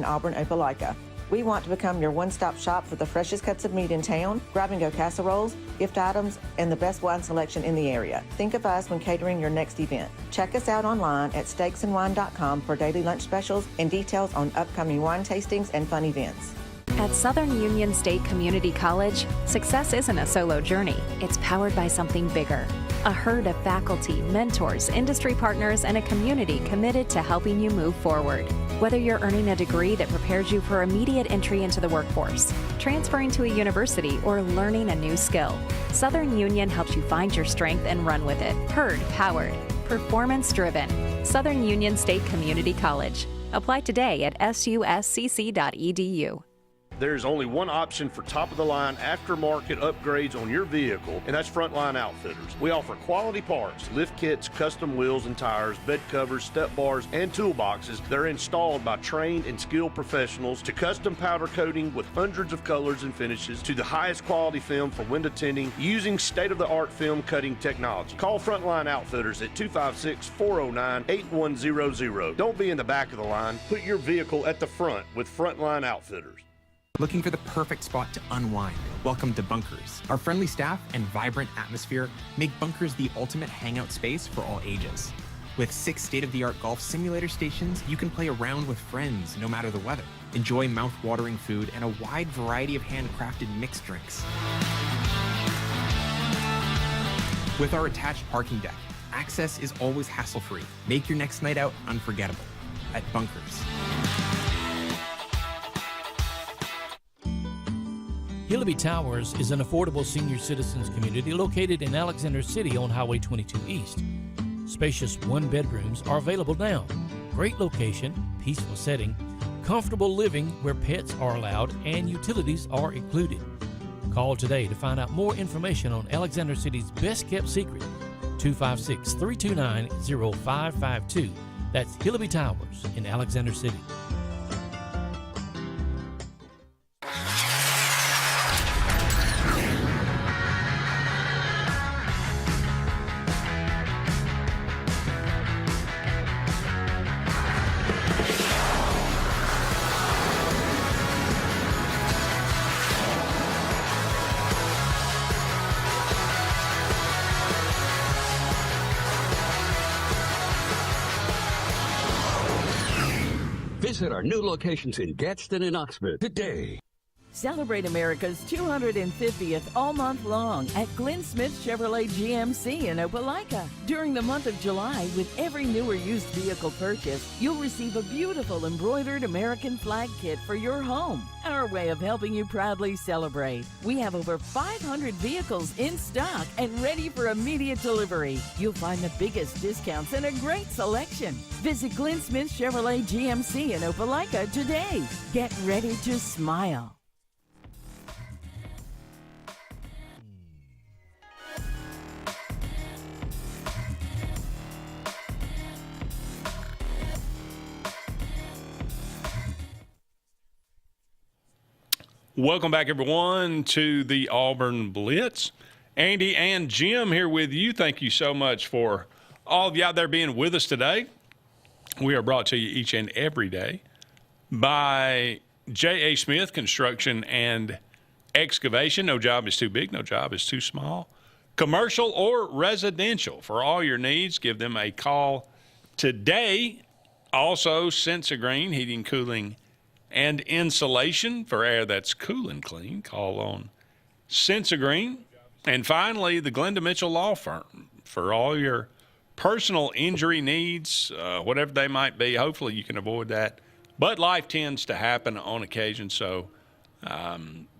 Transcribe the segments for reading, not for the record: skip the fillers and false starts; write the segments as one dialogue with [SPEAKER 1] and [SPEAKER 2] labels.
[SPEAKER 1] Auburn, Opelika. We want to become your one-stop shop for the freshest cuts of meat in town, grab-and-go casseroles, gift items, and the best wine selection in the area. Think of us when catering your next event. Check us out online at steaksandwine.com for daily lunch specials and details on upcoming wine tastings and fun events.
[SPEAKER 2] At Southern Union State Community College, success isn't a solo journey. It's powered by something bigger. A herd of faculty, mentors, industry partners, and a community committed to helping you move forward. Whether you're earning a degree that prepares you for immediate entry into the workforce, transferring to a university, or learning a new skill, Southern Union helps you find your strength and run with it. Herd powered, performance driven. Southern Union State Community College. Apply today at suscc.edu.
[SPEAKER 3] There's only one option for top-of-the-line aftermarket upgrades on your vehicle, and that's Frontline Outfitters. We offer quality parts, lift kits, custom wheels and tires, bed covers, step bars, and toolboxes that are installed by trained and skilled professionals, to custom powder coating with hundreds of colors and finishes, to the highest quality film for window tinting using state-of-the-art film cutting technology. Call Frontline Outfitters at 256-409-8100. Don't be in the back of the line. Put your vehicle at the front with Frontline Outfitters.
[SPEAKER 4] Looking for the perfect spot to unwind? Welcome to Bunkers. Our friendly staff and vibrant atmosphere make Bunkers the ultimate hangout space for all ages. With 6 state-of-the-art golf simulator stations, you can play around with friends no matter the weather. Enjoy mouth-watering food and a wide variety of handcrafted mixed drinks. With our attached parking deck, access is always hassle-free. Make your next night out unforgettable at Bunkers.
[SPEAKER 5] Hillaby Towers is an affordable senior citizens community located in Alexander City on Highway 22 East. Spacious one-bedrooms are available now. Great location, peaceful setting, comfortable living where pets are allowed and utilities are included. Call today to find out more information on Alexander City's best-kept secret, 256-329-0552. That's Hillaby Towers in Alexander City.
[SPEAKER 6] Visit our new locations in Gadsden and Oxford today.
[SPEAKER 7] Celebrate America's 250th all month long at Glenn Smith Chevrolet GMC in Opelika. During the month of July, with every new or used vehicle purchase, you'll receive a beautiful embroidered American flag kit for your home. Our way of helping you proudly celebrate. We have over 500 vehicles in stock and ready for immediate delivery. You'll find the biggest discounts and a great selection. Visit Glenn Smith Chevrolet GMC in Opelika today. Get ready to smile.
[SPEAKER 8] Welcome back, everyone, to the Auburn Blitz. Andy and Jim here with you. Thank you so much for all of you out there being with us today. We are brought to you each and every day by J.A. Smith Construction and Excavation. No job is too big, no job is too small. Commercial or residential, for all your needs, give them a call today. Also, Sensagreen Heating, Cooling, and Insulation for air that's cool and clean. Call on Sensagreen. And finally, the Glenda Mitchell Law Firm for all your personal injury needs, whatever they might be. Hopefully you can avoid that. But life tends to happen on occasion. So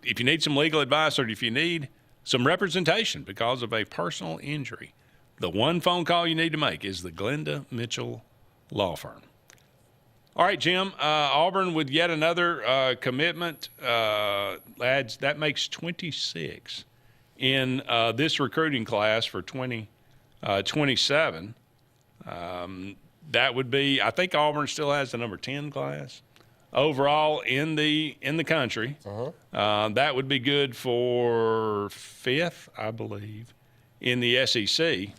[SPEAKER 8] if you need some legal advice or if you need some representation because of a personal injury, the one phone call you need to make is the Glenda Mitchell Law Firm. All right, Jim, Auburn with yet another commitment. Lads, that makes 26 in this recruiting class for 2027. That would be, I think Auburn still has the number 10 class overall in the country. That would be good for 5th, I believe, in the SEC.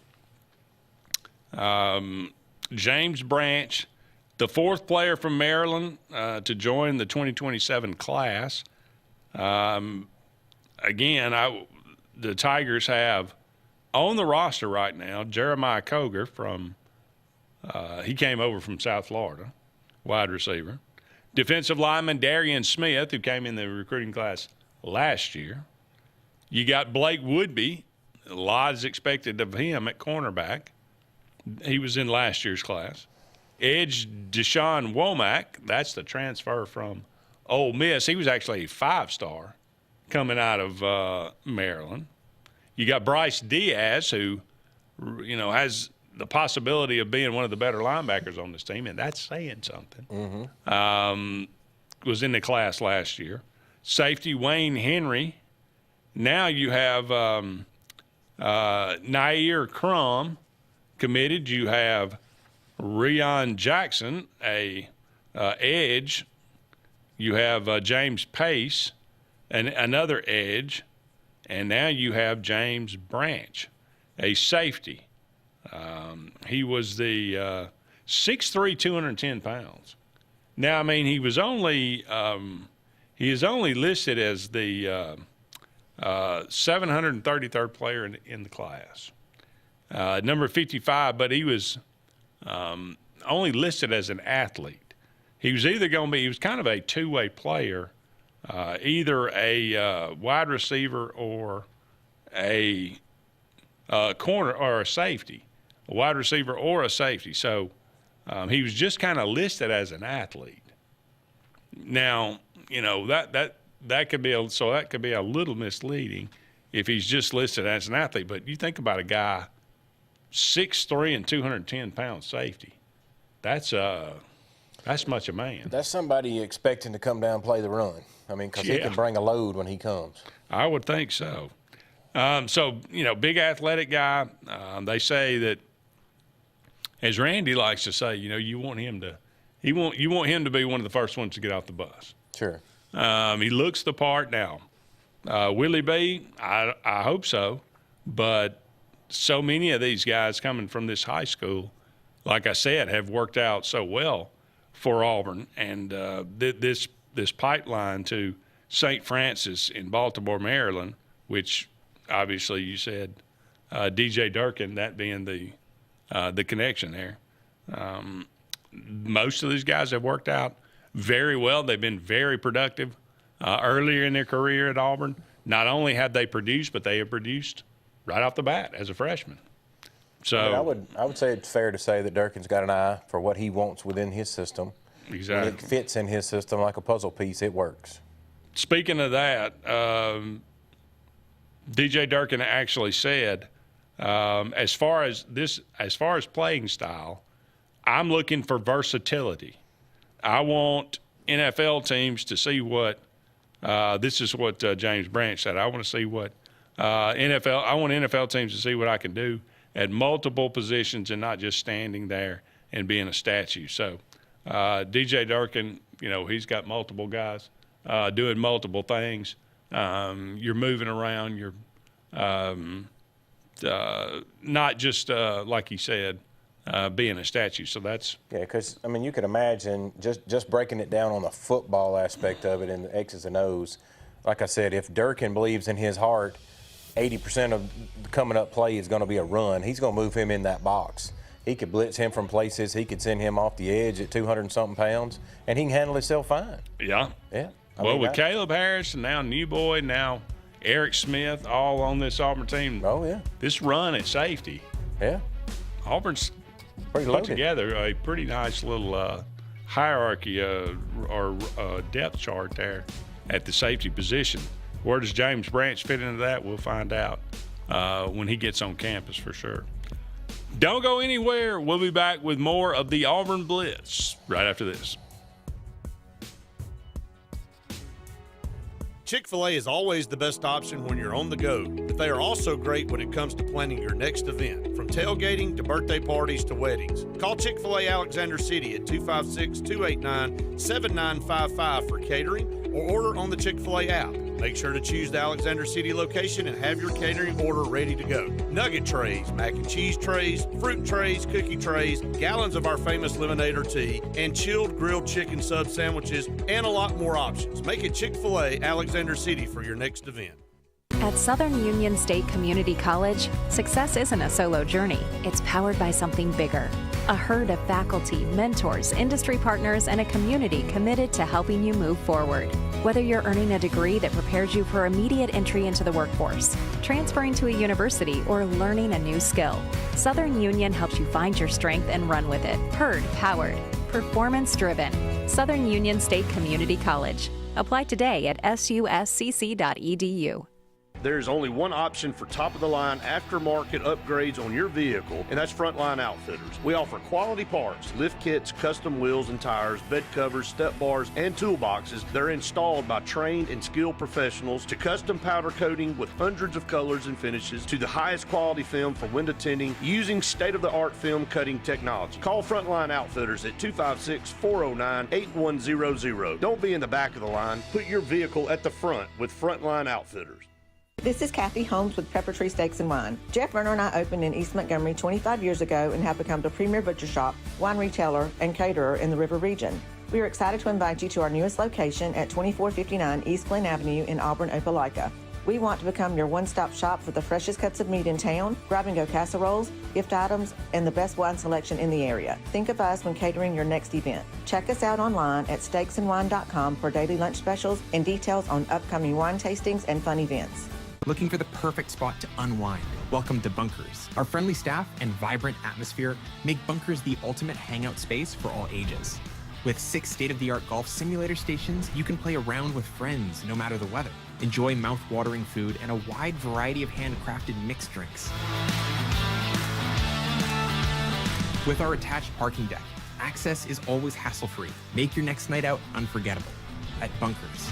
[SPEAKER 8] James Branch, the fourth player from Maryland to join the 2027 class. Again, the Tigers have on the roster right now Jeremiah Koger from he came over from South Florida, wide receiver. Defensive lineman Darian Smith, who came in the recruiting class last year. You got Blake Woodby. A lot is expected of him at cornerback. He was in last year's class. Edge Deshaun Womack, that's the transfer from Ole Miss. He was actually a 5-star coming out of Maryland. You got Bryce Diaz, who, has the possibility of being one of the better linebackers on this team, and that's saying something. Was in the class last year. Safety Wayne Henry. Now you have Nair Crum committed. You have Rion Jackson, a edge. You have James Pace, another edge. And now you have James Branch, a safety. He was the 6'3", 210 pounds. Now, I mean, he is only listed as the 733rd player in the class, number 55, but he was only listed as an athlete. He was either going to be – he was kind of a two-way player, either a wide receiver or a corner or a safety, a wide receiver or a safety. So he was just kind of listed as an athlete. Now, that could be a little misleading if he's just listed as an athlete. But you think about a guy 6'3" and 210 pound safety. That's much a man.
[SPEAKER 9] That's somebody expecting to come down and play the run. I mean, because he can bring a load when he comes.
[SPEAKER 8] I would think so. Big athletic guy. They say that, as Randy likes to say, you want him to be one of the first ones to get off the bus.
[SPEAKER 9] Sure.
[SPEAKER 8] He looks the part now. Will he be? I hope so. But so many of these guys coming from this high school, like I said, have worked out so well for Auburn. And this pipeline to St. Francis in Baltimore, Maryland, which obviously you said DJ Durkin, that being the connection there. Most of these guys have worked out very well. They've been very productive earlier in their career at Auburn. Not only have they produced, but they have produced right off the bat as a freshman. So
[SPEAKER 9] I would say it's fair to say that Durkin's got an eye for what he wants within his system.
[SPEAKER 8] Exactly.
[SPEAKER 9] When it fits in his system like a puzzle piece, it works.
[SPEAKER 8] Speaking of that, DJ Durkin actually said, as far as playing style, I'm looking for versatility. I want NFL teams to see what this is what James Branch said. I want to see what I want NFL teams to see what I can do at multiple positions and not just standing there and being a statue. So DJ Durkin, he's got multiple guys doing multiple things. You're moving around. You're not just like he said, being a statue. So that's
[SPEAKER 9] because you could imagine just breaking it down on the football aspect of it and the X's and O's. Like I said, if Durkin believes in his heart 80% of the coming up play is going to be a run, he's going to move him in that box. He could blitz him from places. He could send him off the edge at 200-something pounds, and he can handle himself fine.
[SPEAKER 8] Yeah.
[SPEAKER 9] Yeah.
[SPEAKER 8] With Caleb Harris and now Newboy, now Eric Smith, all on this Auburn team.
[SPEAKER 9] Oh, yeah.
[SPEAKER 8] This run at safety.
[SPEAKER 9] Yeah.
[SPEAKER 8] Auburn's
[SPEAKER 9] pretty
[SPEAKER 8] put together a pretty nice little hierarchy or depth chart there at the safety position. Where does James Branch fit into that? We'll find out when he gets on campus for sure. Don't go anywhere. We'll be back with more of the Auburn Blitz right after this.
[SPEAKER 3] Chick-fil-A is always the best option when you're on the go, but they are also great when it comes to planning your next event. From tailgating to birthday parties to weddings. Call Chick-fil-A Alexander City at 256-289-7955 for catering or order on the Chick-fil-A app. Make sure to choose the Alexander City location and have your catering order ready to go. Nugget trays, mac and cheese trays, fruit trays, cookie trays, gallons of our famous lemonade or tea, and chilled grilled chicken sub sandwiches, and a lot more options. Make it Chick-fil-A Alexander City for your next event.
[SPEAKER 2] At Southern Union State Community College, success isn't a solo journey. It's powered by something bigger. A herd of faculty, mentors, industry partners, and a community committed to helping you move forward. Whether you're earning a degree that prepares you for immediate entry into the workforce, transferring to a university, or learning a new skill, Southern Union helps you find your strength and run with it. Herd powered, performance driven. Southern Union State Community College. Apply today at suscc.edu.
[SPEAKER 3] There's only one option for top-of-the-line aftermarket upgrades on your vehicle, and that's Frontline Outfitters. We offer quality parts, lift kits, custom wheels and tires, bed covers, step bars, and toolboxes. They're installed by trained and skilled professionals, to custom powder coating with hundreds of colors and finishes, to the highest quality film for window tinting using state-of-the-art film cutting technology. Call Frontline Outfitters at 256-409-8100. Don't be in the back of the line. Put your vehicle at the front with Frontline Outfitters.
[SPEAKER 1] This is Kathy Holmes with Pepper Tree Steaks and Wine. Jeff Verner and I opened in East Montgomery 25 years ago and have become the premier butcher shop, wine retailer, and caterer in the River region. We are excited to invite you to our newest location at 2459 East Glen Avenue in Auburn, Opelika. We want to become your one-stop shop for the freshest cuts of meat in town, grab-and-go casseroles, gift items, and the best wine selection in the area. Think of us when catering your next event. Check us out online at steaksandwine.com for daily lunch specials and details on upcoming wine tastings and fun events.
[SPEAKER 4] Looking for the perfect spot to unwind? Welcome to Bunkers. Our friendly staff and vibrant atmosphere make Bunkers the ultimate hangout space for all ages. With 6 state-of-the-art golf simulator stations, you can play around with friends no matter the weather. Enjoy mouth-watering food and a wide variety of handcrafted mixed drinks. With our attached parking deck, access is always hassle-free. Make your next night out unforgettable at Bunkers.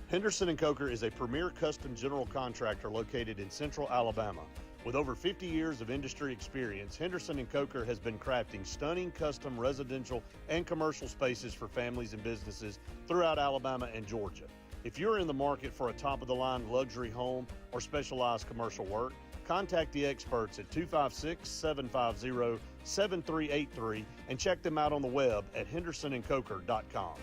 [SPEAKER 3] Henderson & Coker is a premier custom general contractor located in central Alabama. With over 50 years of industry experience, Henderson & Coker has been crafting stunning custom residential and commercial spaces for families and businesses throughout Alabama and Georgia. If you're in the market for a top-of-the-line luxury home or specialized commercial work, contact the experts at 256-750-7383 and check them out on the web at hendersonandcoker.com.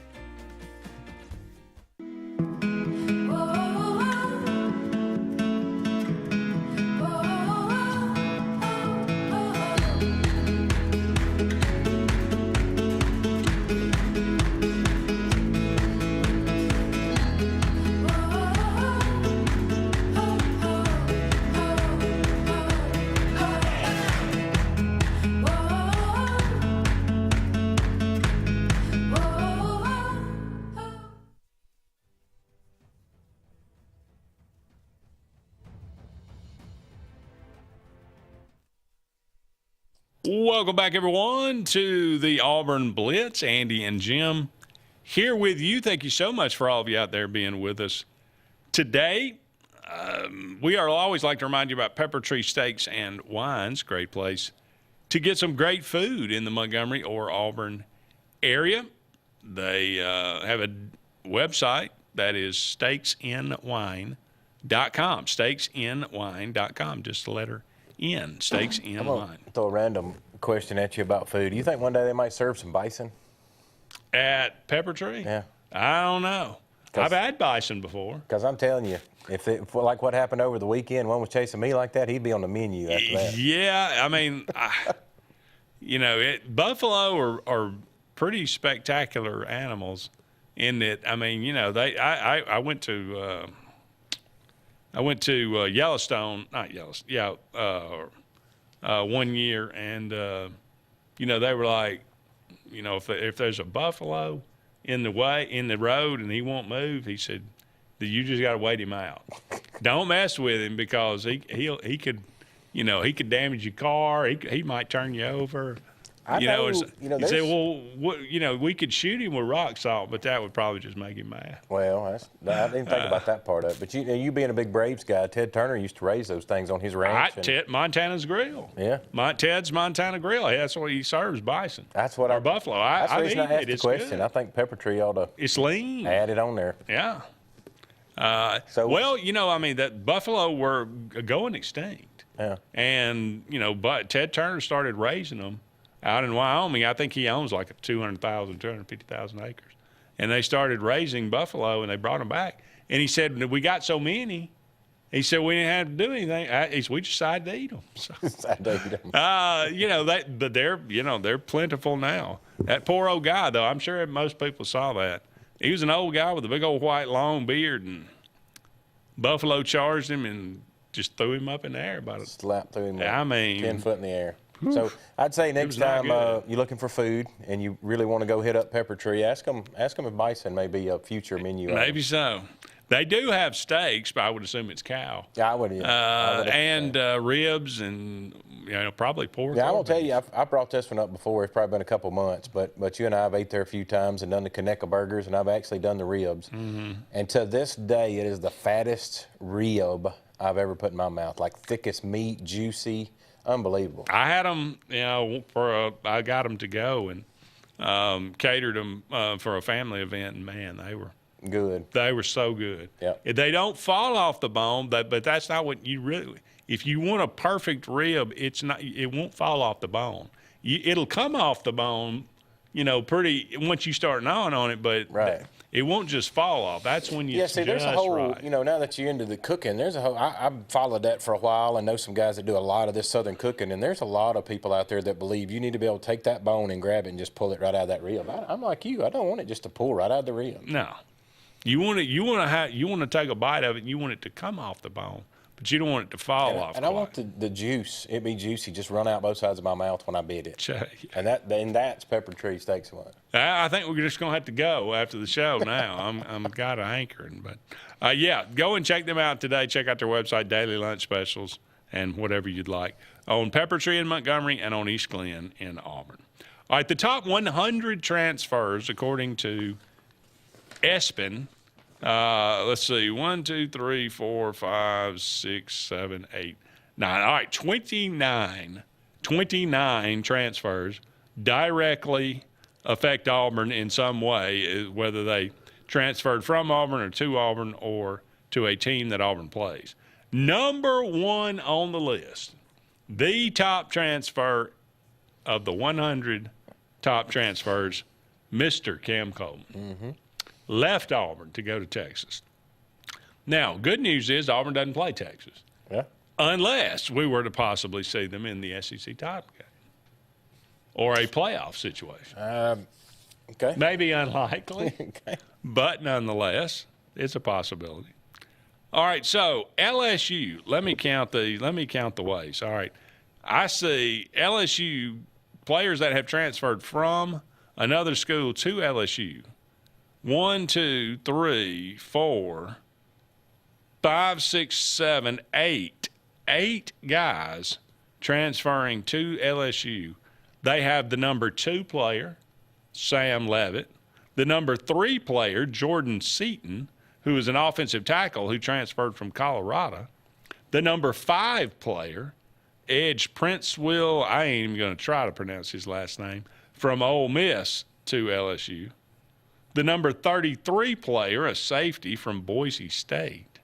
[SPEAKER 8] Welcome back, everyone, to the Auburn Blitz. Andy and Jim here with you. Thank you so much for all of you out there being with us today. We are always like to remind you about Pepper Tree Steaks and Wines. Great place to get some great food in the Montgomery or Auburn area. They have a website that is steaksinwine.com. Steaksinwine.com, just the letter N, Steaks in Wine.
[SPEAKER 9] Throw a random question at you about food. Do you think one day they might serve some bison?
[SPEAKER 8] At Pepper Tree?
[SPEAKER 9] Yeah.
[SPEAKER 8] I don't know. I've had bison before.
[SPEAKER 9] Because I'm telling you, if like what happened over the weekend, one was chasing me like that, he'd be on the menu after that.
[SPEAKER 8] Yeah, I mean, buffalo are pretty spectacular animals in that, I mean, I went to Yellowstone, not Yellowstone, one year, and they were like, if there's a buffalo in the road and he won't move, he said, you just got to wait him out. Don't mess with him because he could damage your car. He might turn you over.
[SPEAKER 9] I
[SPEAKER 8] you
[SPEAKER 9] know,
[SPEAKER 8] you say, well, we could shoot him with rock salt, but that would probably just make him mad.
[SPEAKER 9] Well, I didn't think about that part of it. But you being a big Braves guy, Ted Turner used to raise those things on his ranch.
[SPEAKER 8] Montana's Grill.
[SPEAKER 9] Yeah.
[SPEAKER 8] Ted's Montana Grill. That's what he serves, bison.
[SPEAKER 9] That's what
[SPEAKER 8] or buffalo.
[SPEAKER 9] That's the reason I asked the
[SPEAKER 8] It's
[SPEAKER 9] question.
[SPEAKER 8] good.
[SPEAKER 9] I think Pepper Tree ought to.
[SPEAKER 8] It's lean.
[SPEAKER 9] Add it on there.
[SPEAKER 8] Yeah. That buffalo were going extinct.
[SPEAKER 9] Yeah.
[SPEAKER 8] And, but Ted Turner started raising them out in Wyoming. I think he owns like 250,000 acres. And they started raising buffalo, and they brought them back. And he said, we got so many. He said, we didn't have to do anything. We just decided to eat them. So, but they're plentiful now. That poor old guy, though, I'm sure most people saw that. He was an old guy with a big old white long beard, and buffalo charged him and just threw him up in the air.
[SPEAKER 9] Slapped through him. 10 foot in the air.
[SPEAKER 8] Whew.
[SPEAKER 9] So I'd say next time you're looking for food and you really want to go hit up Pepper Tree, ask them if bison may be a future menu.
[SPEAKER 8] Maybe so. They do have steaks, but I would assume it's cow.
[SPEAKER 9] Yeah, I would.
[SPEAKER 8] And ribs and probably pork.
[SPEAKER 9] Yeah, I will tell you, I brought this one up before. It's probably been a couple months, but you and I have ate there a few times and done the Conecuh burgers, and I've actually done the ribs. Mm-hmm. And to this day, it is the fattest rib I've ever put in my mouth. Like thickest meat, juicy, unbelievable.
[SPEAKER 8] I had them, I got them to go and catered them for a family event, and man, they were
[SPEAKER 9] good.
[SPEAKER 8] They were so good.
[SPEAKER 9] Yeah.
[SPEAKER 8] They don't fall off the bone, but that's not what you really. If you want a perfect rib, it won't fall off the bone. It'll come off the bone, pretty once you start gnawing on it, but
[SPEAKER 9] right.
[SPEAKER 8] It won't just fall off. That's when you.
[SPEAKER 9] Yeah, see, there's a whole.
[SPEAKER 8] Right.
[SPEAKER 9] Now that you're into the cooking, there's a whole. I've followed that for a while and know some guys that do a lot of this southern cooking, and there's a lot of people out there that believe you need to be able to take that bone and grab it and just pull it right out of that rib. I'm like you. I don't want it just to pull right out of the rib.
[SPEAKER 8] No. You want to take a bite of it, and you want it to come off the bone, but you don't want it to fall off.
[SPEAKER 9] And I want the juice. It be juicy, just run out both sides of my mouth when I bit it. And that's Pepper Tree Steaks one.
[SPEAKER 8] I think we're just gonna have to go after the show now. I'm got a hankering, but go and check them out today. Check out their website, daily lunch specials, and whatever you'd like on Pepper Tree in Montgomery and on East Glen in Auburn. All right, the top 100 transfers according to ESPN, let's see, 1, 2, 3, 4, 5, 6, 7, 8, 9. All right, 29 transfers directly affect Auburn in some way, whether they transferred from Auburn or to a team that Auburn plays. Number one on the list, the top transfer of the 100 top transfers, Mr. Cam Coleman. Mm-hmm. Left Auburn to go to Texas. Now, good news is Auburn doesn't play Texas.
[SPEAKER 9] Yeah.
[SPEAKER 8] Unless we were to possibly see them in the SEC title game or a playoff situation.
[SPEAKER 9] Okay.
[SPEAKER 8] Maybe unlikely,
[SPEAKER 9] okay.
[SPEAKER 8] But nonetheless, it's a possibility. All right, so LSU, let me count the ways. All right. I see LSU players that have transferred from another school to LSU. 1, 2, 3, 4, 5, 6, 7, 8. 8 guys transferring to LSU. They have the number 2 player, Sam Levitt, the number 3 player, Jordan Seaton, who is an offensive tackle who transferred from Colorado, the number 5 player, Edge Princeville, I ain't even going to try to pronounce his last name, from Ole Miss to LSU. The number 33 player, a safety from Boise State.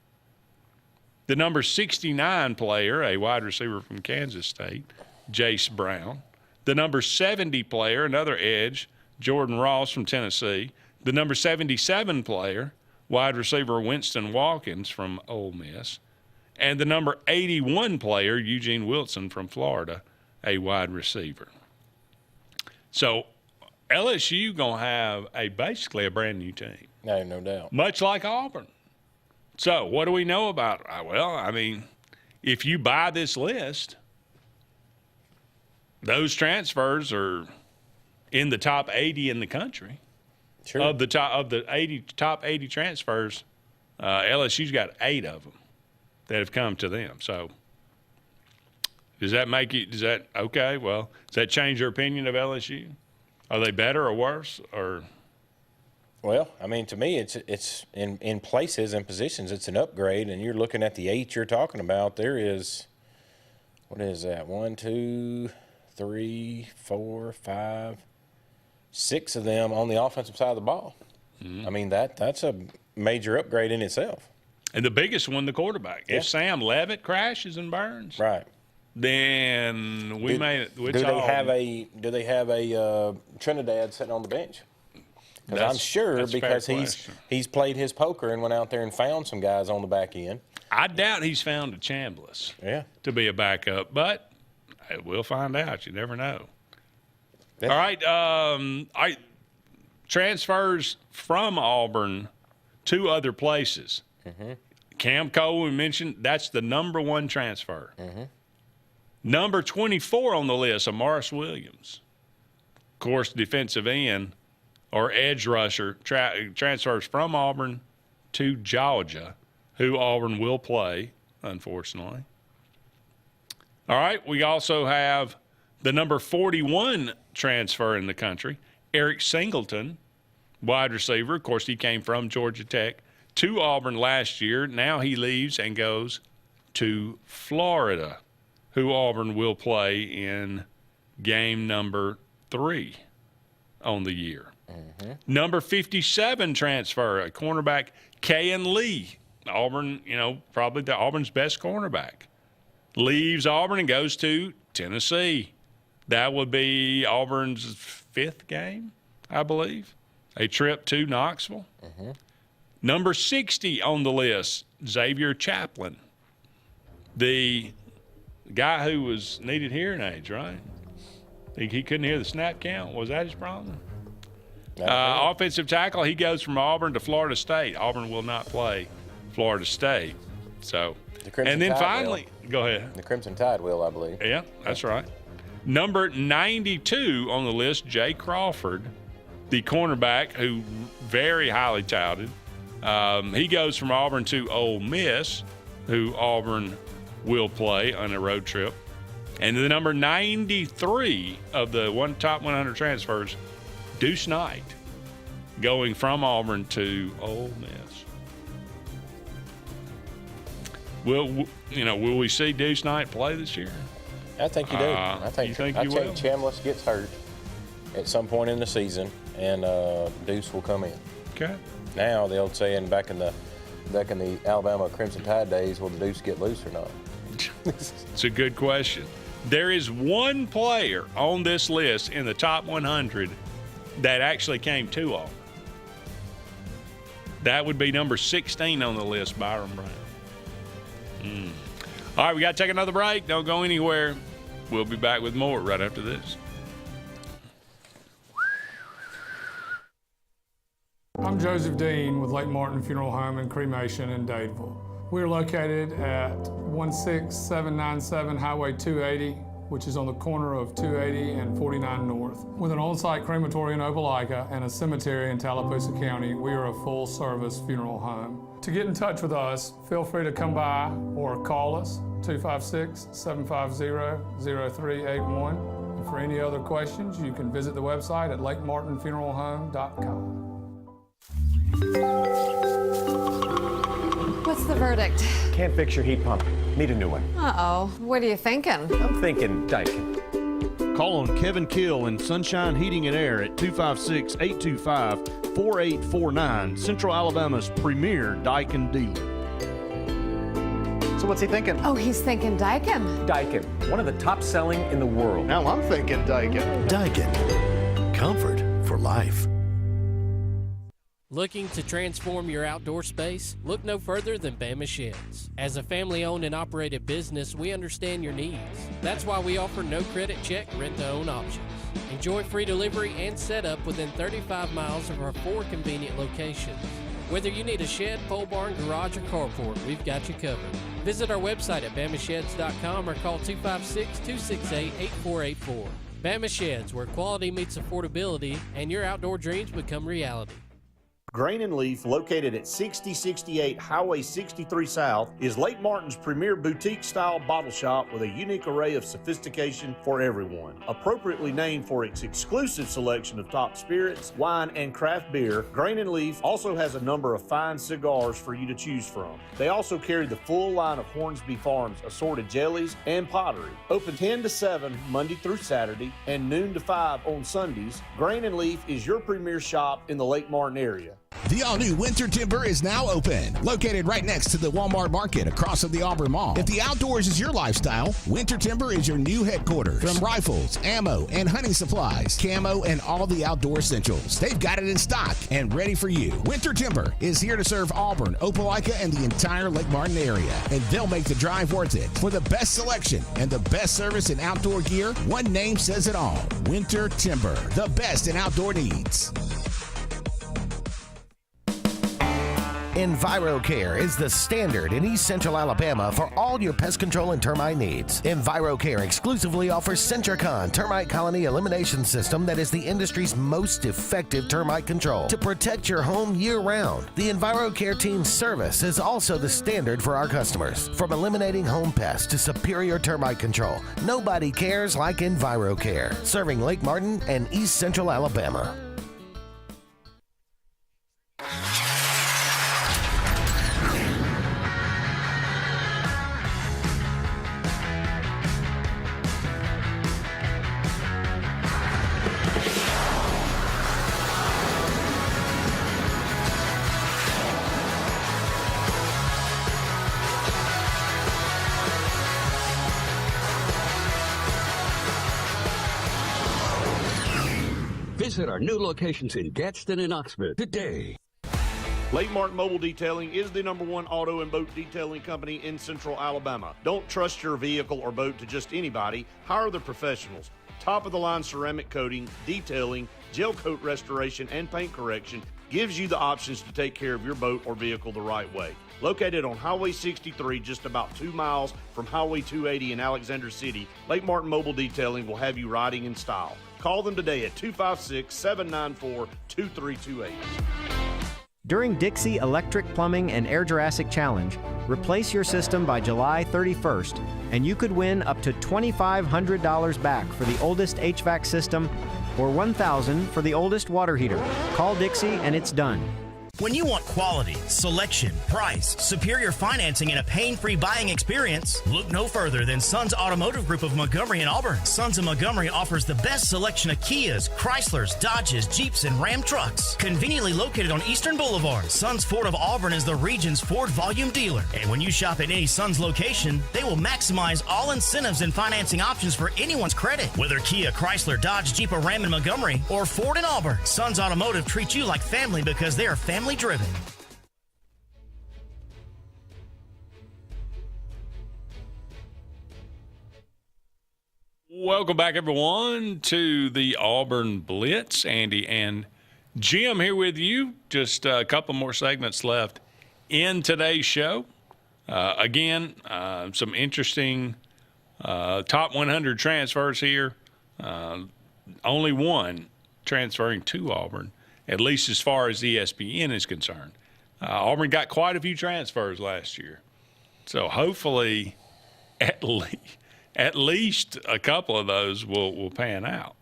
[SPEAKER 8] The number 69 player, a wide receiver from Kansas State, Jace Brown. The number 70 player, another edge, Jordan Ross from Tennessee. The number 77 player, wide receiver Winston Watkins from Ole Miss. And the number 81 player, Eugene Wilson from Florida, a wide receiver. So LSU going to have basically a brand new team.
[SPEAKER 9] No doubt.
[SPEAKER 8] Much like Auburn. So what do we know about it? Well, I mean, if you buy this list, those transfers are in the top 80 in the country.
[SPEAKER 9] Sure.
[SPEAKER 8] Of the top 80 transfers, LSU's got 8 of them that have come to them. So Does that make you? Okay? Well, does that change your opinion of LSU? Are they better or worse? Or
[SPEAKER 9] well, I mean, to me, it's in places and positions, it's an upgrade. And you're looking at the 8 you're talking about. There is, what is that? 1, 2, 3, 4, 5, 6 of them on the offensive side of the ball. I mean, that's a major upgrade in itself.
[SPEAKER 8] And the biggest one, the quarterback. Yeah. If Sam Levitt crashes and burns,
[SPEAKER 9] right,
[SPEAKER 8] then we may.
[SPEAKER 9] Do they have a Trinidad sitting on the bench? Because I'm sure, because he's played his poker and went out there and found some guys on the back end.
[SPEAKER 8] I doubt he's found a Chambliss to be a backup, but we'll find out. You never know. Yeah. All right. Transfers from Auburn to other places. Mm-hmm. Cam Cole, we mentioned, that's the number 1 transfer. Mm-hmm. Number 24 on the list, Amaris Williams. Of course, defensive end or edge rusher transfers from Auburn to Georgia, who Auburn will play, unfortunately. All right, we also have the number 41 transfer in the country, Eric Singleton, wide receiver. Of course, he came from Georgia Tech to Auburn last year. Now he leaves and goes to Florida, who Auburn will play in game number 3 on the year. Mm-hmm. Number 57 transfer, a cornerback, Kayan Lee. Auburn, probably Auburn's best cornerback. Leaves Auburn and goes to Tennessee. That would be Auburn's 5th game, I believe. A trip to Knoxville. Mm-hmm. Number 60 on the list, Xavier Chaplin. The guy who needed hearing aids, right? He couldn't hear the snap count. Was that his problem? Offensive tackle, he goes from Auburn to Florida State. Auburn will not play Florida State. So, and then finally, go ahead.
[SPEAKER 9] The Crimson Tide will, I believe.
[SPEAKER 8] Yeah, that's right. Number 92 on the list, Jay Crawford, the cornerback, who very highly touted. He goes from Auburn to Ole Miss, who Auburn will play on a road trip. And the number 93 of the top 100 transfers, Deuce Knight, going from Auburn to Ole Miss. Will we see Deuce Knight play this year?
[SPEAKER 9] I think you do. I think Chambliss gets hurt at some point in the season, and Deuce will come in.
[SPEAKER 8] Okay.
[SPEAKER 9] Now they'll say, back in the Alabama Crimson Tide days, will the Deuce get loose or not?
[SPEAKER 8] It's a good question. There is one player on this list in the top 100 that actually came to Auburn. That would be number 16 on the list, Byron Brown. All right, we got to take another break. Don't go anywhere. We'll be back with more right after this.
[SPEAKER 10] I'm Joseph Dean with Lake Martin Funeral Home and Cremation in Dadeville. We're located at 16797 Highway 280, which is on the corner of 280 and 49 North. With an on-site crematory in Opelika and a cemetery in Tallapoosa County, we are a full-service funeral home. To get in touch with us, feel free to come by or call us, 256-750-0381. And for any other questions, you can visit the website at lakemartinfuneralhome.com.
[SPEAKER 11] What's the verdict?
[SPEAKER 12] Can't fix your heat pump. Need a new one.
[SPEAKER 11] Uh-oh. What are you thinking?
[SPEAKER 12] I'm thinking Daikin.
[SPEAKER 13] Call on Kevin Kill in Sunshine Heating and Air at 256-825-4849, Central Alabama's premier Daikin dealer.
[SPEAKER 12] So what's he thinking?
[SPEAKER 11] Oh, he's thinking Daikin.
[SPEAKER 12] Daikin, one of the top selling in the world.
[SPEAKER 13] Now I'm thinking Daikin.
[SPEAKER 6] Daikin. Comfort for life.
[SPEAKER 14] Looking to transform your outdoor space? Look no further than Bama Sheds. As a family-owned and operated business, we understand your needs. That's why we offer no credit check, rent-to-own options. Enjoy free delivery and setup within 35 miles of our 4 convenient locations. Whether you need a shed, pole barn, garage, or carport, we've got you covered. Visit our website at bamasheds.com or call 256-268-8484. Bama Sheds, where quality meets affordability and your outdoor dreams become reality.
[SPEAKER 3] Grain and Leaf, located at 6068 Highway 63 South, is Lake Martin's premier boutique-style bottle shop with a unique array of sophistication for everyone. Appropriately named for its exclusive selection of top spirits, wine, and craft beer, Grain and Leaf also has a number of fine cigars for you to choose from. They also carry the full line of Hornsby Farms assorted jellies and pottery. Open 10 to 7 Monday through Saturday and noon to 5 on Sundays, Grain and Leaf is your premier shop in the Lake Martin area.
[SPEAKER 15] The all-new Winter Timber is now open, located right next to the Walmart Market across from the Auburn Mall. If the outdoors is your lifestyle, Winter Timber is your new headquarters. From rifles, ammo, and hunting supplies, camo, and all the outdoor essentials, they've got it in stock and ready for you. Winter Timber is here to serve Auburn, Opelika, and the entire Lake Martin area, and they'll make the drive worth it. For the best selection and the best service in outdoor gear, one name says it all: Winter Timber, the best in outdoor needs.
[SPEAKER 16] EnviroCare is the standard in East Central Alabama for all your pest control and termite needs. EnviroCare exclusively offers Centricon termite colony elimination system that is the industry's most effective termite control to protect your home year-round. The EnviroCare team's service is also the standard for our customers. From eliminating home pests to superior termite control, nobody cares like EnviroCare, serving Lake Martin and East Central Alabama.
[SPEAKER 6] Visit our new locations in Gadsden and Oxford today.
[SPEAKER 3] Lake Martin Mobile Detailing is the #1 auto and boat detailing company in Central Alabama. Don't trust your vehicle or boat to just anybody. Hire the professionals. Top-of-the-line ceramic coating, detailing, gel coat restoration, and paint correction gives you the options to take care of your boat or vehicle the right way. Located on Highway 63, just about 2 miles from Highway 280 in Alexander City, Lake Martin Mobile Detailing will have you riding in style. Call them today at 256-794-2328.
[SPEAKER 17] During Dixie Electric Plumbing and Air Jurassic Challenge, replace your system by July 31st, and you could win up to $2,500 back for the oldest HVAC system or $1,000 for the oldest water heater. Call Dixie and it's done.
[SPEAKER 18] When you want quality, selection, price, superior financing, and a pain-free buying experience, look no further than Sons Automotive Group of Montgomery and Auburn. Sons of Montgomery offers the best selection of Kias, Chryslers, Dodges, Jeeps, and Ram trucks. Conveniently located on Eastern Boulevard, Sons Ford of Auburn is the region's Ford volume dealer. And when you shop at any Sons location, they will maximize all incentives and financing options for anyone's credit. Whether Kia, Chrysler, Dodge, Jeep, or Ram in Montgomery, or Ford in Auburn, Sons Automotive treats you like family because they are family driven.
[SPEAKER 8] Welcome back, everyone, to the Auburn Blitz. Andy and Jim here with you. Just a couple more segments left in today's show. Again, some interesting top 100 transfers here. Only one transferring to Auburn, at least as far as ESPN is concerned. Auburn got quite a few transfers last year. So hopefully at least a couple of those will pan out.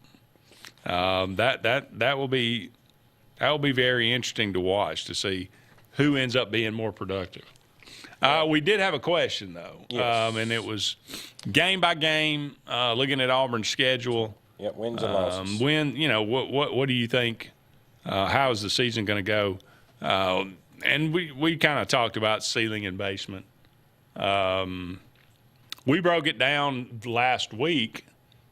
[SPEAKER 8] That will be very interesting to watch, to see who ends up being more productive. We did have a question, though, yes. And it was game by game, looking at Auburn's schedule.
[SPEAKER 9] Yep, wins and losses.
[SPEAKER 8] What do you think? How is the season going to go? And we kind of talked about ceiling and basement. We broke it down last week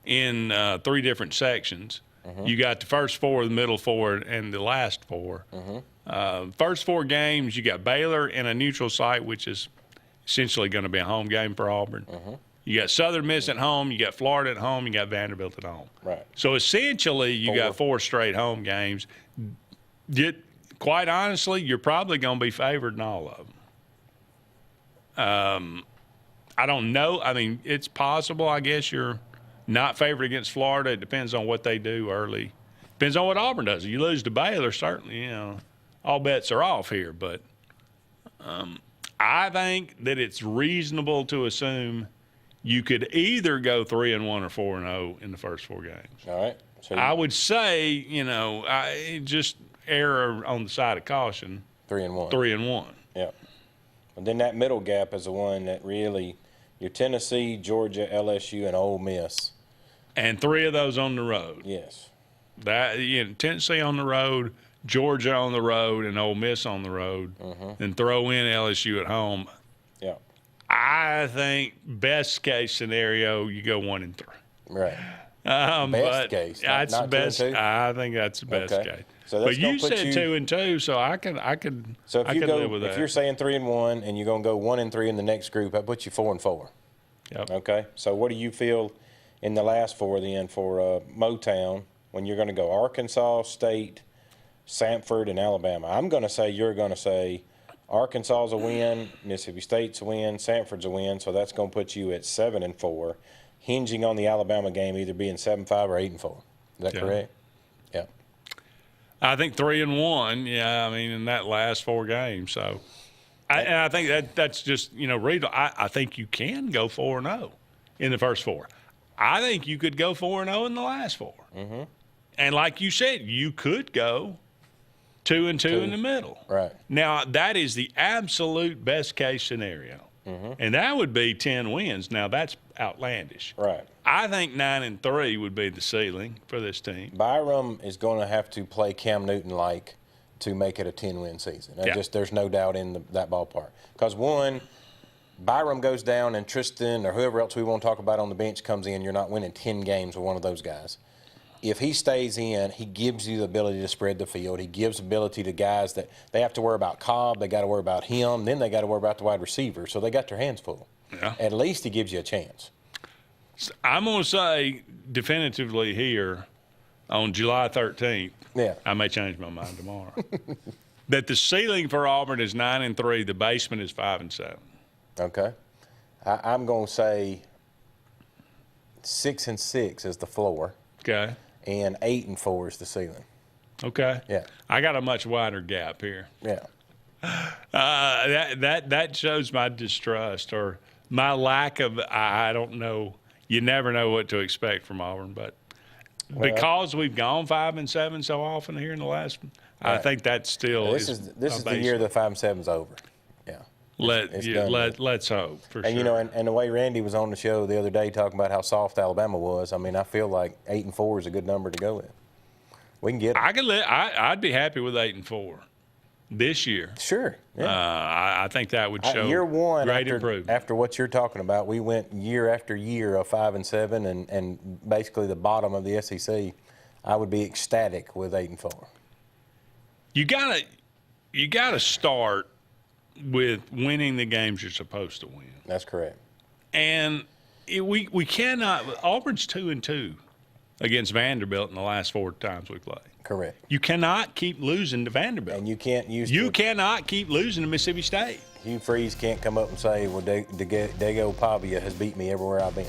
[SPEAKER 8] in 3 different sections. Mm-hmm. You got the first 4, the middle 4, and the last 4. Mm-hmm. First 4 games, you got Baylor in a neutral site, which is essentially going to be a home game for Auburn. Mm-hmm. You got Southern Miss at home, you got Florida at home, you got Vanderbilt at home.
[SPEAKER 9] Right.
[SPEAKER 8] So essentially, you got 4 straight home games. Quite honestly, you're probably going to be favored in all of them. I don't know. I mean, it's possible. I guess you're not favored against Florida. It depends on what they do early. Depends on what Auburn does. If you lose to Baylor, certainly, all bets are off here. But I think that it's reasonable to assume you could either go 3-1 or 4-0 in the first 4 games.
[SPEAKER 9] All right. So
[SPEAKER 8] I would say, I just err on the side of caution.
[SPEAKER 9] 3-1.
[SPEAKER 8] 3-1.
[SPEAKER 9] Yeah. And then that middle gap is the one that really, your Tennessee, Georgia, LSU, and Ole Miss.
[SPEAKER 8] And 3 of those on the road.
[SPEAKER 9] Yes.
[SPEAKER 8] Tennessee on the road, Georgia on the road, and Ole Miss on the road. And throw in LSU at home.
[SPEAKER 9] Yeah.
[SPEAKER 8] I think best case scenario, you go 1-3.
[SPEAKER 9] Right.
[SPEAKER 8] Best
[SPEAKER 9] case.
[SPEAKER 8] That's
[SPEAKER 9] not
[SPEAKER 8] the best.
[SPEAKER 9] 2-2?
[SPEAKER 8] I think that's the best case.
[SPEAKER 9] So that's
[SPEAKER 8] but you said 2-2, so I could live with that.
[SPEAKER 9] If you're saying 3-1 and you're going to go 1-3 in the next group, that puts you 4-4.
[SPEAKER 8] Yep.
[SPEAKER 9] Okay. So what do you feel in the last 4 then for Motown when you're going to go Arkansas State, Samford, and Alabama? I'm going to say you're going to say Arkansas's a win, Mississippi State's a win, Samford's a win, so that's going to put you at 7-4, hinging on the Alabama game either being 7-5 or 8-4. Is that correct? Yeah.
[SPEAKER 8] I think 3-1. Yeah, I mean in that last 4 games. So, I think that's just reasonable. I think you can go 4-0 in the first 4. I think you could go 4-0 in the last 4. And like you said, you could go 2-2 in the middle.
[SPEAKER 9] Right.
[SPEAKER 8] Now that is the absolute best case scenario, and that would be 10 wins. Now that's outlandish.
[SPEAKER 9] Right.
[SPEAKER 8] I think 9-3 would be the ceiling for this team.
[SPEAKER 9] Byram is going to have to play Cam Newton-like to make it a 10-win season. There's no doubt in that ballpark. Because one, Byram goes down and Tristan or whoever else we want to talk about on the bench comes in, you're not winning 10 games with one of those guys. If he stays in, he gives you the ability to spread the field. He gives ability to guys that they have to worry about Cobb, they got to worry about him, then they got to worry about the wide receiver. So they got their hands full.
[SPEAKER 8] Yeah.
[SPEAKER 9] At least he gives you a chance.
[SPEAKER 8] I'm going to say definitively here on July 13th, I may change my mind tomorrow, that the ceiling for Auburn is 9-3, the basement is 5-7.
[SPEAKER 9] Okay. I'm going to say 6-6 is the floor.
[SPEAKER 8] Okay.
[SPEAKER 9] And 8-4 is the ceiling.
[SPEAKER 8] Okay.
[SPEAKER 9] Yeah.
[SPEAKER 8] I got a much wider gap here.
[SPEAKER 9] Yeah.
[SPEAKER 8] That shows my distrust or my lack of, I don't know. You never know what to expect from Auburn, but because we've gone 5-7 so often here in the last, I think that still
[SPEAKER 9] this is the year the 5-7's over. Yeah.
[SPEAKER 8] Let's hope for
[SPEAKER 9] and
[SPEAKER 8] sure.
[SPEAKER 9] And the way Randy was on the show the other day talking about how soft Alabama was, I mean, I feel like 8-4 is a good number to go with. We can get it.
[SPEAKER 8] I'd be happy with 8-4 this year.
[SPEAKER 9] Sure. Yeah.
[SPEAKER 8] I think that would show
[SPEAKER 9] year one
[SPEAKER 8] great improvement.
[SPEAKER 9] After what you're talking about, we went year after year of 5-7 and basically the bottom of the SEC. I would be ecstatic with 8-4.
[SPEAKER 8] You gotta start with winning the games you're supposed to win.
[SPEAKER 9] That's correct.
[SPEAKER 8] And we cannot. Auburn's 2-2 against Vanderbilt in the last 4 times we played.
[SPEAKER 9] Correct.
[SPEAKER 8] You cannot keep losing to Vanderbilt.
[SPEAKER 9] And you can't use.
[SPEAKER 8] You cannot keep losing to Mississippi State.
[SPEAKER 9] Hugh Freeze can't come up and say, "Well, Dago Pavia has beat me everywhere I've been."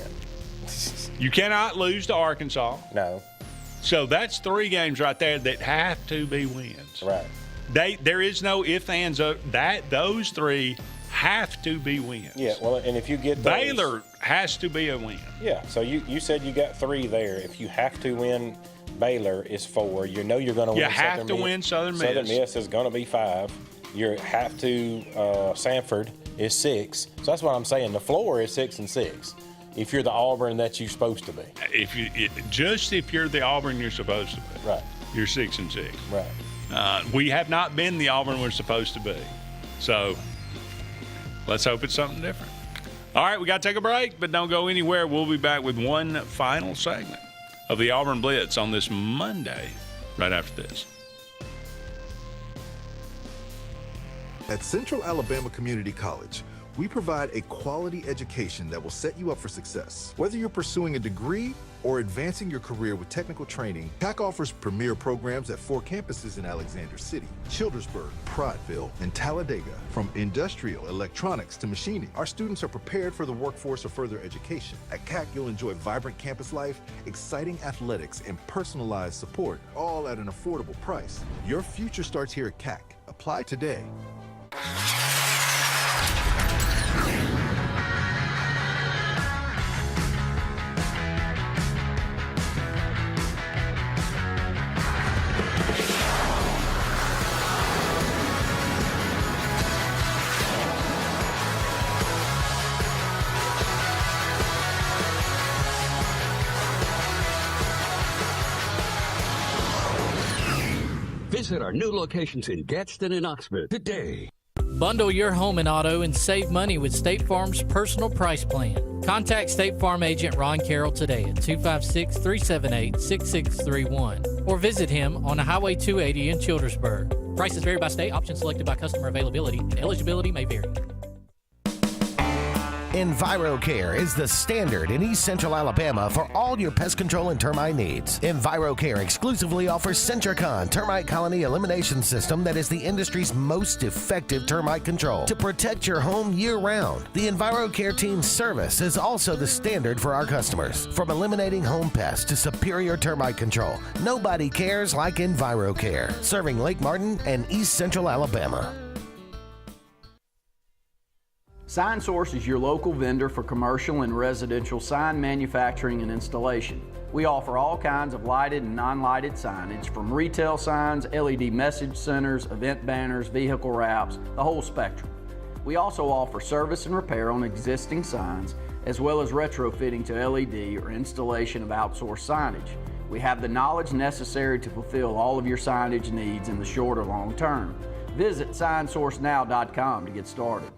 [SPEAKER 8] You cannot lose to Arkansas.
[SPEAKER 9] No.
[SPEAKER 8] So that's 3 games right there that have to be wins.
[SPEAKER 9] Right.
[SPEAKER 8] There is no ifs, ands, those 3 have to be wins.
[SPEAKER 9] Yeah, well, and if you get those,
[SPEAKER 8] Baylor has to be a win.
[SPEAKER 9] Yeah, so you said you got 3 there. If you have to win Baylor is 4. You know you're going to win.
[SPEAKER 8] You have to win Southern Miss.
[SPEAKER 9] Southern Miss is going to be 5. You have to Samford is 6. So that's what I'm saying. The floor is 6-6. If you're the Auburn that you're supposed to be.
[SPEAKER 8] If you're the Auburn you're supposed to be.
[SPEAKER 9] Right.
[SPEAKER 8] You're 6-6.
[SPEAKER 9] Right.
[SPEAKER 8] We have not been the Auburn we're supposed to be. So let's hope it's something different. All right, we got to take a break, but don't go anywhere. We'll be back with one final segment of the Auburn Blitz on this Monday right after this.
[SPEAKER 19] At Central Alabama Community College, we provide a quality education that will set you up for success. Whether you're pursuing a degree or advancing your career with technical training, CAC offers premier programs at 4 campuses in Alexander City, Childersburg, Prattville, and Talladega. From industrial, electronics to machining, our students are prepared for the workforce or further education. At CAC, you'll enjoy vibrant campus life, exciting athletics, and personalized support, all at an affordable price. Your future starts here at CAC. Apply today.
[SPEAKER 6] Visit our new locations in Gadsden and Oxford today.
[SPEAKER 5] Bundle your home and auto and save money with State Farm's personal price plan. Contact State Farm agent Ron Carroll today at 256-378-6631 or visit him on Highway 280 in Childersburg. Prices vary by state. Options selected by customer availability. Eligibility may vary.
[SPEAKER 16] EnviroCare is the standard in East Central Alabama for all your pest control and termite needs. EnviroCare exclusively offers Sentricon termite colony elimination system that is the industry's most effective termite control to protect your home year-round. The EnviroCare team's service is also the standard for our customers. From eliminating home pests to superior termite control, nobody cares like EnviroCare, serving Lake Martin and East Central Alabama.
[SPEAKER 20] Sign Source is your local vendor for commercial and residential sign manufacturing and installation. We offer all kinds of lighted and non-lighted signage, from retail signs, LED message centers, event banners, vehicle wraps, the whole spectrum. We also offer service and repair on existing signs, as well as retrofitting to LED or installation of outsourced signage. We have the knowledge necessary to fulfill all of your signage needs in the short or long term. Visit signsourcenow.com to get started.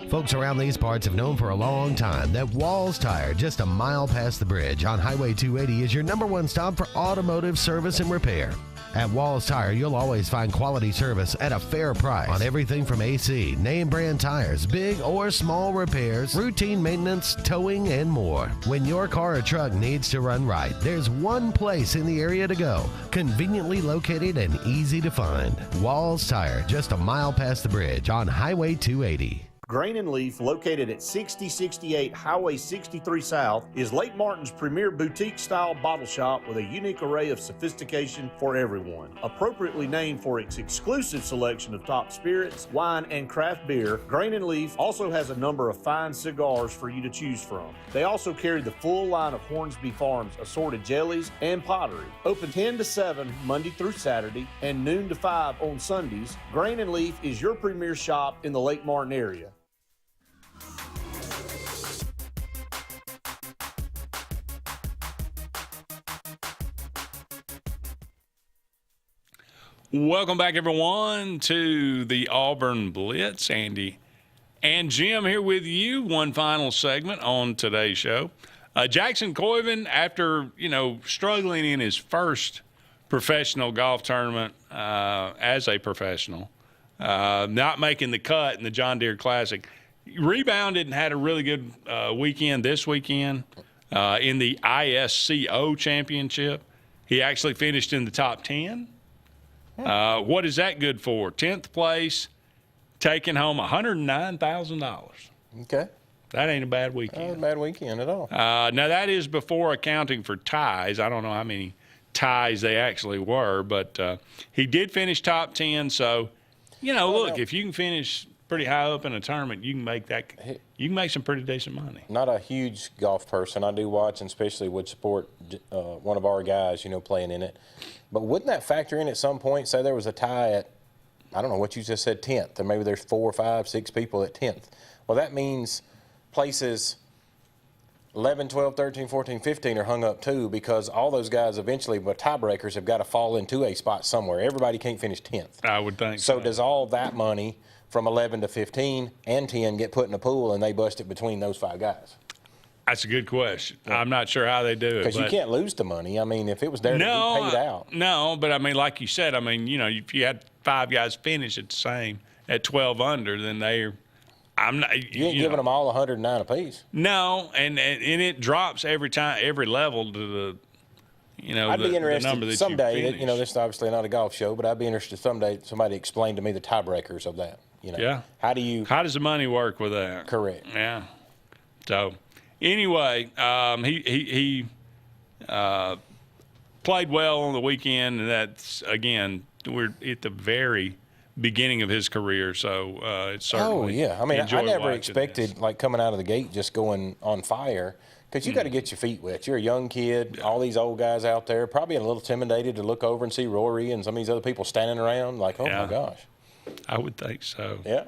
[SPEAKER 16] Folks around these parts have known for a long time that Walls Tire, just a mile past the bridge on Highway 280, is your #1 stop for automotive service and repair. At Walls Tire, you'll always find quality service at a fair price on everything from AC, name brand tires, big or small repairs, routine maintenance, towing, and more. When your car or truck needs to run right, there's one place in the area to go, conveniently located and easy to find. Walls Tire, just a mile past the bridge on Highway 280.
[SPEAKER 3] Grain and Leaf, located at 6068 Highway 63 South, is Lake Martin's premier boutique-style bottle shop with a unique array of sophistication for everyone. Appropriately named for its exclusive selection of top spirits, wine, and craft beer, Grain and Leaf also has a number of fine cigars for you to choose from. They also carry the full line of Hornsby Farms assorted jellies and pottery. Open 10 to 7 Monday through Saturday and noon to 5 on Sundays, Grain and Leaf is your premier shop in the Lake Martin area.
[SPEAKER 8] Welcome back, everyone, to the Auburn Blitz. Andy and Jim here with you. One final segment on today's show. Jackson Coyven, after, struggling in his first professional golf tournament as a professional, not making the cut in the John Deere Classic, rebounded and had a really good weekend this weekend in the ISCO Championship. He actually finished in the top 10. What is that good for? 10th place, taking home $109,000.
[SPEAKER 9] Okay.
[SPEAKER 8] That ain't a bad weekend.
[SPEAKER 9] Not a bad weekend at all.
[SPEAKER 8] Now, that is before accounting for ties. I don't know how many ties they actually were, but he did finish top 10. So, look, if you can finish pretty high up in a tournament, you can make some pretty decent money.
[SPEAKER 9] Not a huge golf person. I do watch, and especially would support one of our guys, playing in it. But wouldn't that factor in at some point? Say there was a tie at, I don't know what you just said, 10th, and maybe there's 4, 5, 6 people at 10th. Well, that means places 11, 12, 13, 14, 15 are hung up too, because all those guys eventually, but tiebreakers, have got to fall into a spot somewhere. Everybody can't finish 10th.
[SPEAKER 8] I would think
[SPEAKER 9] so. Does all that money from 11 to 15 and 10 get put in a pool and they bust it between those 5 guys?
[SPEAKER 8] That's a good question. I'm not sure how they do it.
[SPEAKER 9] Because you can't lose the money. I mean, if it was there to be paid out.
[SPEAKER 8] No, but I mean, like you said, if you had 5 guys finish at the same at 12 under, then you ain't
[SPEAKER 9] giving them all 109 apiece.
[SPEAKER 8] No, and it drops every time, every level to the,
[SPEAKER 9] I'd be interested
[SPEAKER 8] the number that
[SPEAKER 9] someday.
[SPEAKER 8] you finish.
[SPEAKER 9] This is obviously not a golf show, but I'd be interested someday somebody explain to me the tiebreakers of that.
[SPEAKER 8] Yeah.
[SPEAKER 9] How
[SPEAKER 8] does the money work with that?
[SPEAKER 9] Correct.
[SPEAKER 8] Yeah. So. Anyway, he played well on the weekend, and that's, again, we're at the very beginning of his career. So it's certainly.
[SPEAKER 9] Oh yeah, I mean, I never
[SPEAKER 8] watching
[SPEAKER 9] expected
[SPEAKER 8] this.
[SPEAKER 9] like coming out of the gate just going on fire because you got to get your feet wet. You're a young kid. Yeah. All these old guys out there probably a little intimidated to look over and see Rory and some of these other people standing around. Like, oh my gosh.
[SPEAKER 8] I would think so.
[SPEAKER 9] Yeah.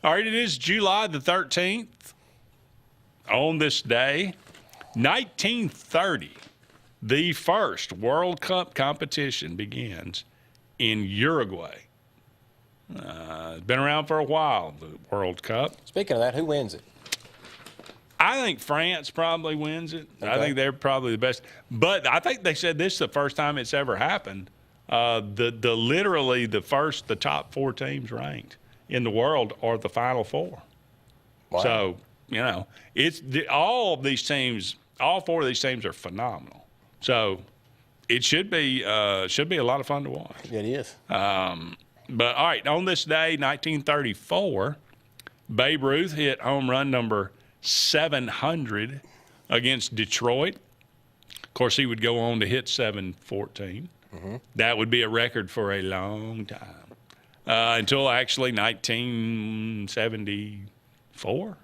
[SPEAKER 8] All right, it is July the 13th. On this day, 1930, the first World Cup competition begins in Uruguay. It's been around for a while, the World Cup.
[SPEAKER 9] Speaking of that, who wins it?
[SPEAKER 8] I think France probably wins it.
[SPEAKER 9] Okay.
[SPEAKER 8] I think they're probably the best. But I think they said this is the first time it's ever happened. Literally the top 4 teams ranked in the world are the Final 4.
[SPEAKER 9] Wow.
[SPEAKER 8] So, all 4 of these teams are phenomenal. So it should be a lot of fun to watch.
[SPEAKER 9] It is.
[SPEAKER 8] But all right, on this day, 1934, Babe Ruth hit home run number 700 against Detroit. Of course, he would go on to hit 714. Mm-hmm. That would be a record for a long time. Until actually 1974,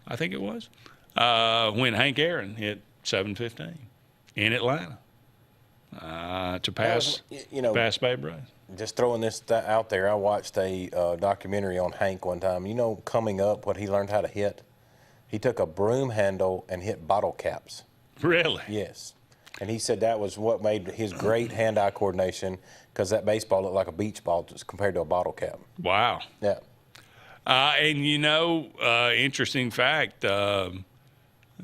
[SPEAKER 8] I think it was, when Hank Aaron hit 715 in Atlanta to pass Babe Ruth.
[SPEAKER 9] Just throwing this out there, I watched a documentary on Hank one time. Coming up, what he learned how to hit? He took a broom handle and hit bottle caps.
[SPEAKER 8] Really?
[SPEAKER 9] Yes. And he said that was what made his great hand-eye coordination, because that baseball looked like a beach ball compared to a bottle cap.
[SPEAKER 8] Wow.
[SPEAKER 9] Yeah.
[SPEAKER 8] And interesting fact, Hank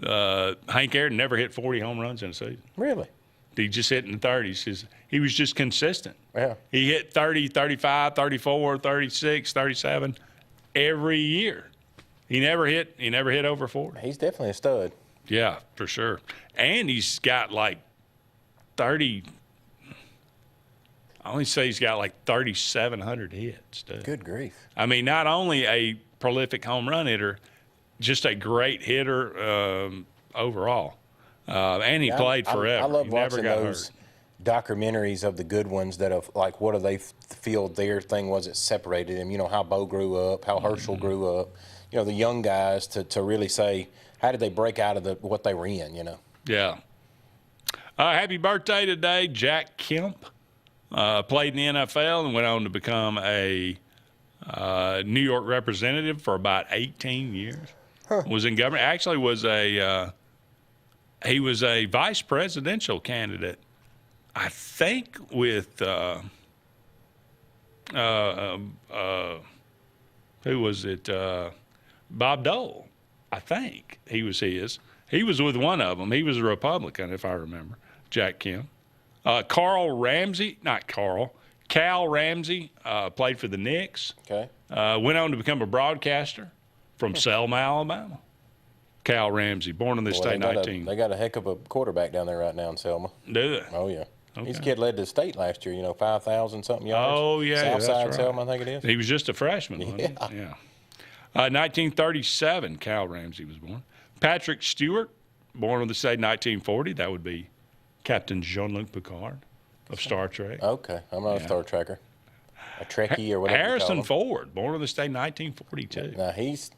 [SPEAKER 8] Aaron never hit 40 home runs in a season.
[SPEAKER 9] Really?
[SPEAKER 8] He just hit in the 30s. He was just consistent.
[SPEAKER 9] Yeah.
[SPEAKER 8] He hit 30, 35, 34, 36, 37 every year. He never hit over 40.
[SPEAKER 9] He's definitely a stud.
[SPEAKER 8] Yeah, for sure. And he's got like 30. I only say he's got like 3,700 hits, dude.
[SPEAKER 9] Good grief.
[SPEAKER 8] I mean, not only a prolific home run hitter, just a great hitter overall. And he played forever.
[SPEAKER 9] I love
[SPEAKER 8] he
[SPEAKER 9] watching those documentaries of the good ones that have, like, what do they feel their thing was that separated him? How Bo grew up, how Herschel grew up. The young guys to really say, how did they break out of what they were in,
[SPEAKER 8] Yeah. Happy birthday today, Jack Kemp. Played in the NFL and went on to become a New York representative for about 18 years.
[SPEAKER 9] Huh.
[SPEAKER 8] Was in government. Actually, he was a vice presidential candidate, I think, with who was it? Bob Dole, I think he was his. He was with one of them. He was a Republican, if I remember. Jack Kemp. Cal Ramsey, played for the Knicks.
[SPEAKER 9] Okay.
[SPEAKER 8] Went on to become a broadcaster from Selma, Alabama. Cal Ramsey, born in this state, 19.
[SPEAKER 9] They got a heck of a quarterback down there right now in Selma.
[SPEAKER 8] Do they?
[SPEAKER 9] Oh, yeah.
[SPEAKER 8] Okay.
[SPEAKER 9] His kid led the state last year, 5,000-something yards.
[SPEAKER 8] Oh, yeah.
[SPEAKER 9] Southside
[SPEAKER 8] that's right.
[SPEAKER 9] Selma, I think it is.
[SPEAKER 8] He was just a freshman, wasn't he? Yeah. 1937, Cal Ramsey was born. Patrick Stewart, born in the state, 1940. That would be Captain Jean-Luc Picard of Star Trek.
[SPEAKER 9] Okay. I'm not a Star Trekker. A Trekkie or whatever.
[SPEAKER 8] Harrison Ford, born in the state, 1942.
[SPEAKER 9] Now, he's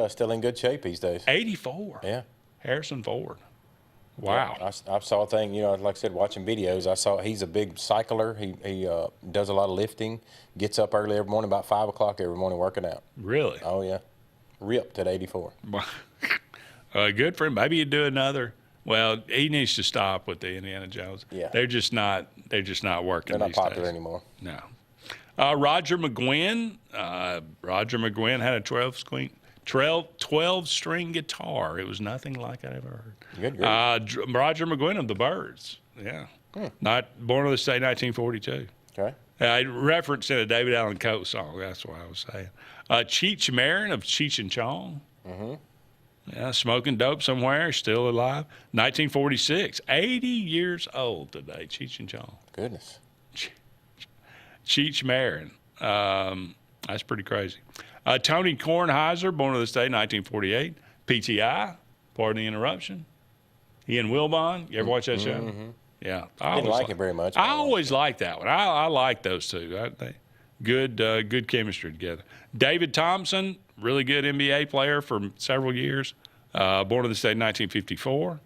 [SPEAKER 9] still in good shape these days.
[SPEAKER 8] 84.
[SPEAKER 9] Yeah.
[SPEAKER 8] Harrison Ford. Wow.
[SPEAKER 9] Yeah, I saw a thing, like I said, watching videos, I saw he's a big cycler. He does a lot of lifting, gets up early every morning, about 5 o'clock every morning working out.
[SPEAKER 8] Really?
[SPEAKER 9] Oh, yeah. Ripped at 84.
[SPEAKER 8] Good for him. Maybe he'd do another. Well, he needs to stop with the Indiana Jones.
[SPEAKER 9] Yeah.
[SPEAKER 8] They're just not working.
[SPEAKER 9] They're not popular
[SPEAKER 8] days.
[SPEAKER 9] anymore.
[SPEAKER 8] No. Roger McGuinn. Roger McGuinn had a 12-string guitar. It was nothing like I'd ever heard.
[SPEAKER 9] Good.
[SPEAKER 8] Roger McGuinn of the Byrds. Yeah. Not born in the state, 1942.
[SPEAKER 9] Okay.
[SPEAKER 8] I referenced in a David Allen Coe song. That's what I was saying. Cheech Marin of Cheech and Chong. Mm-hmm. Yeah, smoking dope somewhere, still alive. 1946, 80 years old today, Cheech and Chong.
[SPEAKER 9] Goodness.
[SPEAKER 8] Cheech Marin. That's pretty crazy. Tony Kornheiser, born in the state, 1948. PTI, pardon the interruption. He and Wilbon. You ever watch that show?
[SPEAKER 9] Mm-hmm.
[SPEAKER 8] Yeah.
[SPEAKER 9] I didn't like it very much.
[SPEAKER 8] I always liked that one. I like those two. Good chemistry together. David Thompson, really good NBA player for several years, born in the state in 1954.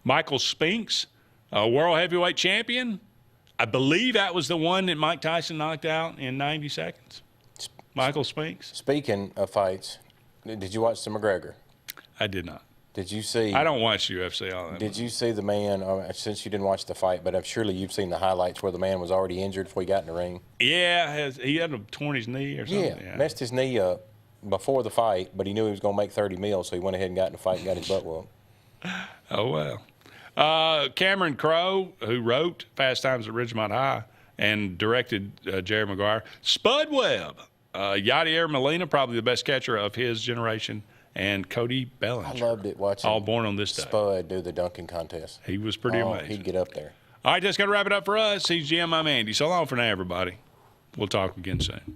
[SPEAKER 8] Michael Spinks, world heavyweight champion. I believe that was the one that Mike Tyson knocked out in 90 seconds. Michael Spinks.
[SPEAKER 9] Speaking of fights, did you watch the McGregor?
[SPEAKER 8] I did not.
[SPEAKER 9] Did you see?
[SPEAKER 8] I don't watch UFC all that.
[SPEAKER 9] Did you see the man? Since you didn't watch the fight, but surely you've seen the highlights where the man was already injured before he got in the ring.
[SPEAKER 8] Yeah, he had torn his knee or something.
[SPEAKER 9] Yeah, messed his knee up before the fight, but he knew he was going to make 30 mils, so he went ahead and got in the fight and got his butt whooped.
[SPEAKER 8] Oh well. Cameron Crowe, who wrote Fast Times at Ridgemont High and directed Jerry Maguire. Spud Webb, Yadier Molina, probably the best catcher of his generation. And Cody Bellinger.
[SPEAKER 9] I loved it watching.
[SPEAKER 8] All born on this day.
[SPEAKER 9] Spud do the dunking contest.
[SPEAKER 8] He was pretty amazing.
[SPEAKER 9] He'd get up there.
[SPEAKER 8] All right, that's going to wrap it up for us. He's Jim. I'm Andy. So long for now, everybody. We'll talk again soon.